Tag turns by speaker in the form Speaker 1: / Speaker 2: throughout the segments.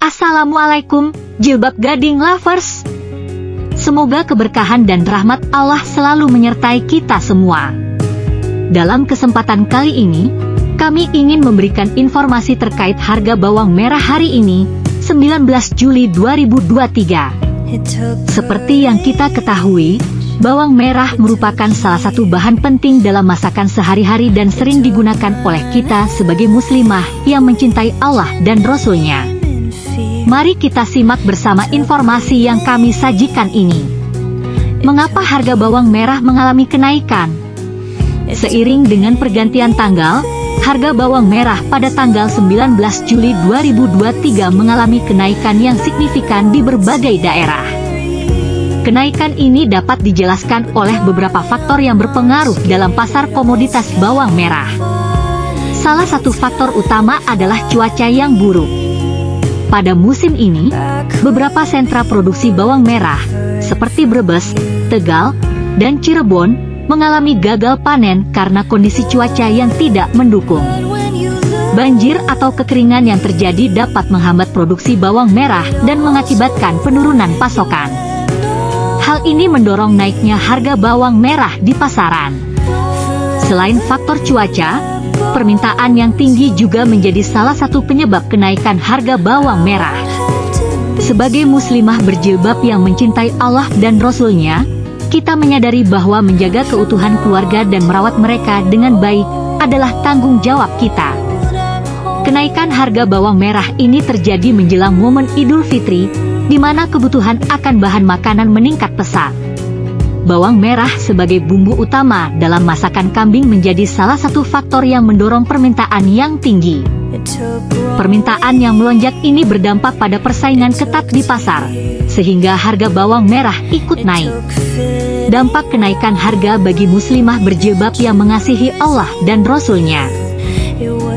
Speaker 1: Assalamualaikum, jilbab gading lovers. Semoga keberkahan dan rahmat Allah selalu menyertai kita semua. Dalam kesempatan kali ini, kami ingin memberikan informasi terkait harga bawang merah hari ini, 19 Juli 2023. Seperti yang kita ketahui, bawang merah merupakan salah satu bahan penting dalam masakan sehari-hari dan sering digunakan oleh kita sebagai muslimah yang mencintai Allah dan Rasul-Nya. Mari kita simak bersama informasi yang kami sajikan ini. Mengapa harga bawang merah mengalami kenaikan? Seiring dengan pergantian tanggal, harga bawang merah pada tanggal 19 Juli 2023 mengalami kenaikan yang signifikan di berbagai daerah. Kenaikan ini dapat dijelaskan oleh beberapa faktor yang berpengaruh dalam pasar komoditas bawang merah. Salah satu faktor utama adalah cuaca yang buruk. Pada musim ini, beberapa sentra produksi bawang merah, seperti Brebes, Tegal, dan Cirebon, mengalami gagal panen karena kondisi cuaca yang tidak mendukung. Banjir atau kekeringan yang terjadi dapat menghambat produksi bawang merah dan mengakibatkan penurunan pasokan. Hal ini mendorong naiknya harga bawang merah di pasaran. Selain faktor cuaca, permintaan yang tinggi juga menjadi salah satu penyebab kenaikan harga bawang merah. Sebagai muslimah berjilbab yang mencintai Allah dan Rasul-Nya, kita menyadari bahwa menjaga keutuhan keluarga dan merawat mereka dengan baik adalah tanggung jawab kita. Kenaikan harga bawang merah ini terjadi menjelang momen Idul Fitri, di mana kebutuhan akan bahan makanan meningkat pesat. Bawang merah sebagai bumbu utama dalam masakan kambing menjadi salah satu faktor yang mendorong permintaan yang tinggi. Permintaan yang melonjak ini berdampak pada persaingan ketat di pasar, sehingga harga bawang merah ikut naik. Dampak kenaikan harga bagi muslimah berjilbab yang mengasihi Allah dan Rasul-Nya.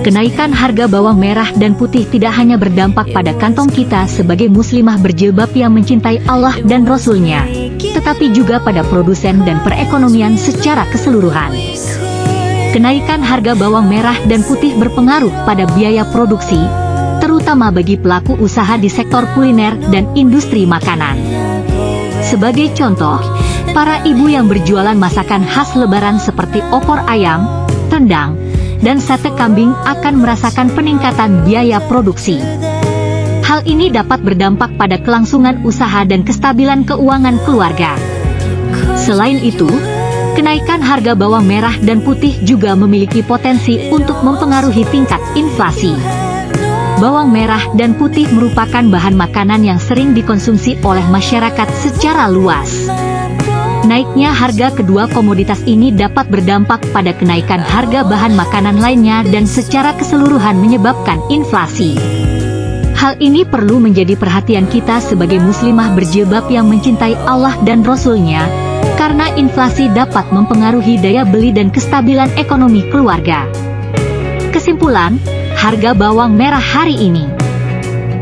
Speaker 1: Kenaikan harga bawang merah dan putih tidak hanya berdampak pada kantong kita sebagai muslimah berjilbab yang mencintai Allah dan Rasul-Nya, tetapi juga pada produsen dan perekonomian secara keseluruhan. Kenaikan harga bawang merah dan putih berpengaruh pada biaya produksi, terutama bagi pelaku usaha di sektor kuliner dan industri makanan. Sebagai contoh, para ibu yang berjualan masakan khas lebaran seperti opor ayam, rendang, dan sate kambing akan merasakan peningkatan biaya produksi. Hal ini dapat berdampak pada kelangsungan usaha dan kestabilan keuangan keluarga. Selain itu, kenaikan harga bawang merah dan putih juga memiliki potensi untuk mempengaruhi tingkat inflasi. Bawang merah dan putih merupakan bahan makanan yang sering dikonsumsi oleh masyarakat secara luas. Naiknya harga kedua komoditas ini dapat berdampak pada kenaikan harga bahan makanan lainnya dan secara keseluruhan menyebabkan inflasi. Hal ini perlu menjadi perhatian kita sebagai muslimah berjilbab yang mencintai Allah dan Rasul-Nya, karena inflasi dapat mempengaruhi daya beli dan kestabilan ekonomi keluarga. Kesimpulan, harga bawang merah hari ini.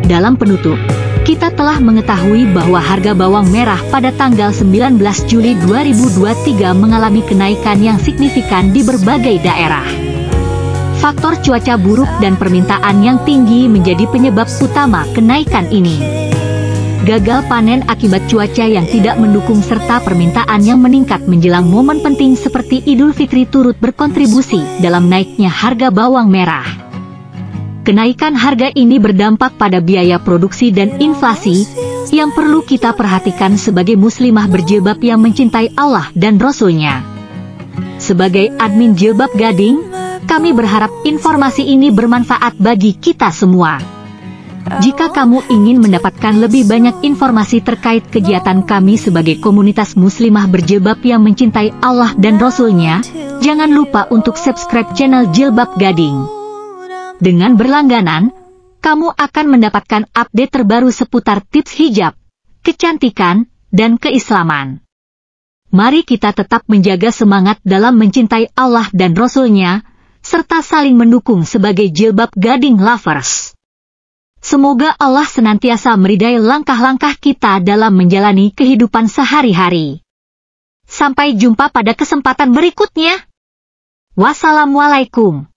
Speaker 1: Dalam penutup, kita telah mengetahui bahwa harga bawang merah pada tanggal 19 Juli 2023 mengalami kenaikan yang signifikan di berbagai daerah. Faktor cuaca buruk dan permintaan yang tinggi menjadi penyebab utama kenaikan ini. Gagal panen akibat cuaca yang tidak mendukung serta permintaan yang meningkat menjelang momen penting seperti Idul Fitri turut berkontribusi dalam naiknya harga bawang merah. Kenaikan harga ini berdampak pada biaya produksi dan inflasi, yang perlu kita perhatikan sebagai muslimah berjilbab yang mencintai Allah dan Rasul-Nya. Sebagai admin Jilbab Gading, kami berharap informasi ini bermanfaat bagi kita semua. Jika kamu ingin mendapatkan lebih banyak informasi terkait kegiatan kami sebagai komunitas muslimah berjilbab yang mencintai Allah dan Rasul-Nya, jangan lupa untuk subscribe channel Jilbab Gading. Dengan berlangganan, kamu akan mendapatkan update terbaru seputar tips hijab, kecantikan, dan keislaman. Mari kita tetap menjaga semangat dalam mencintai Allah dan Rasul-Nya, serta saling mendukung sebagai Jilbab Gading lovers. Semoga Allah senantiasa meridai langkah-langkah kita dalam menjalani kehidupan sehari-hari. Sampai jumpa pada kesempatan berikutnya. Wassalamualaikum.